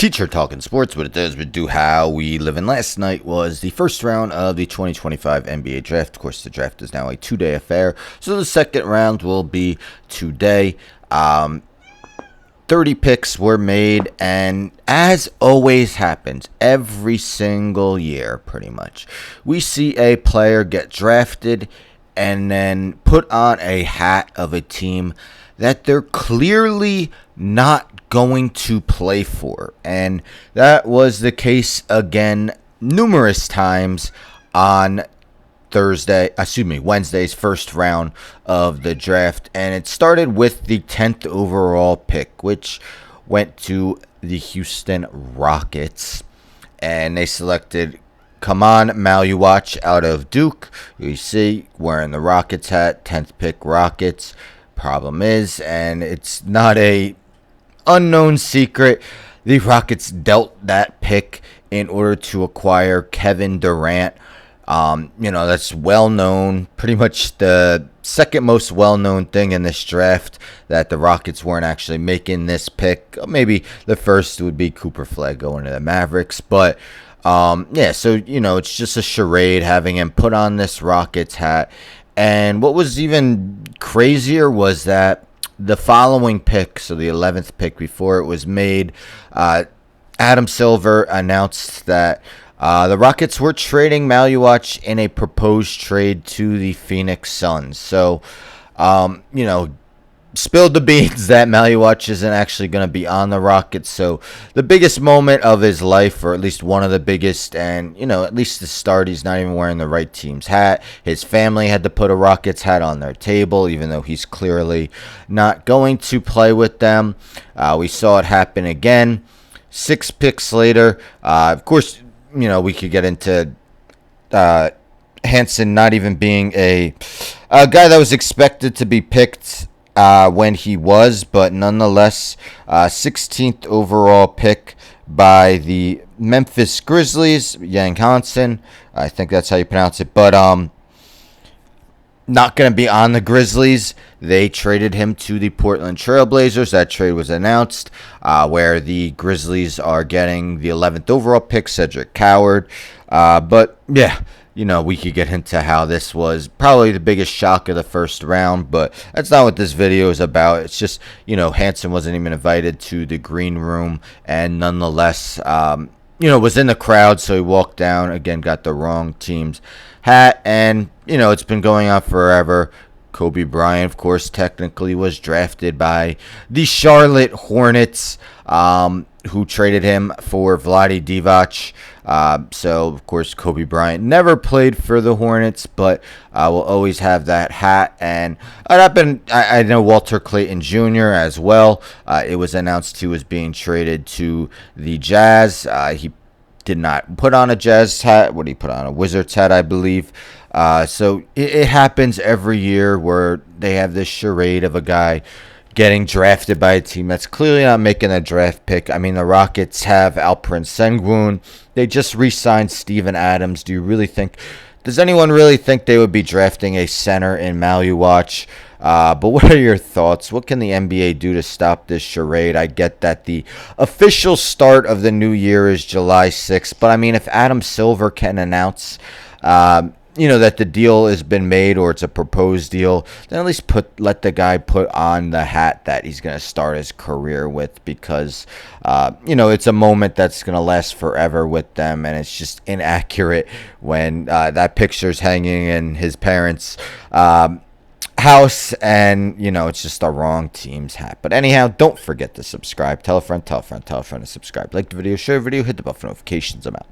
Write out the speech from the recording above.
Teacher Talking Sports, what it does, we do how we live in. Last night was the first round of the 2025 NBA draft. Of course, the draft is now a 2-day affair, so the second round will be today. 30 picks were made, and as always happens, every single year, pretty much, we see a player get drafted and then put on a hat of a team that they're clearly not going to play for. And that was the case again numerous times on Wednesday's first round of the draft. And it started with the 10th overall pick, which went to the Houston Rockets. And they selected Khaman Maluach out of Duke. You see, wearing the Rockets hat, 10th pick Rockets. Problem is, and it's not a unknown secret, the Rockets dealt that pick in order to acquire Kevin Durant. That's well known, pretty much the second most well-known thing in this draft, that the Rockets weren't actually making this pick. Maybe the first would be Cooper Flag going to the Mavericks, but so it's just a charade having him put on this Rockets hat. And what was even crazier was that the following pick, so the 11th pick before it was made, Adam Silver announced that the Rockets were trading Maluach in a proposed trade to the Phoenix Suns. So, spilled the beans that Maluach isn't actually going to be on the Rockets. So the biggest moment of his life, or at least one of the biggest, and at least the start, he's not even wearing the right team's hat. His family had to put a Rockets hat on their table, even though he's clearly not going to play with them. We saw it happen again 6 picks later. Of course, we could get into Hansen not even being a guy that was expected to be picked when he was, but nonetheless, 16th overall pick by the Memphis Grizzlies, Yang Hansen, I think that's how you pronounce it, but not going to be on the Grizzlies. They traded him to the Portland Trailblazers. That trade was announced, where the Grizzlies are getting the 11th overall pick, Cedric Coward, but yeah, we could get into how this was probably the biggest shock of the first round, but that's not what this video is about. It's just, Hansen wasn't even invited to the green room, and nonetheless, was in the crowd, so he walked down, again, got the wrong team's hat, and, it's been going on forever. Kobe Bryant, of course, technically was drafted by the Charlotte Hornets, who traded him for Vlade Divac. So, of course, Kobe Bryant never played for the Hornets, but will always have that hat. And I know Walter Clayton Jr. as well. It was announced he was being traded to the Jazz. He did not put on a Jazz hat. What did he put on? A Wizards hat, I believe. So it happens every year where they have this charade of a guy getting drafted by a team that's clearly not making a draft pick. I mean, the Rockets have Alperen Sengun. They just re-signed Steven Adams. Does anyone really think they would be drafting a center in Maluach? But what are your thoughts? What can the NBA do to stop this charade? I get that the official start of the new year is July 6th, but I mean, if Adam Silver can announce that the deal has been made, or it's a proposed deal, then at least let the guy put on the hat that he's going to start his career with, because it's a moment that's going to last forever with them, and it's just inaccurate when that picture's hanging in his parents' house, and it's just the wrong team's hat. But anyhow, don't forget to subscribe. Tell a friend to subscribe. Like the video, share the video, hit the bell for notifications. I'm out.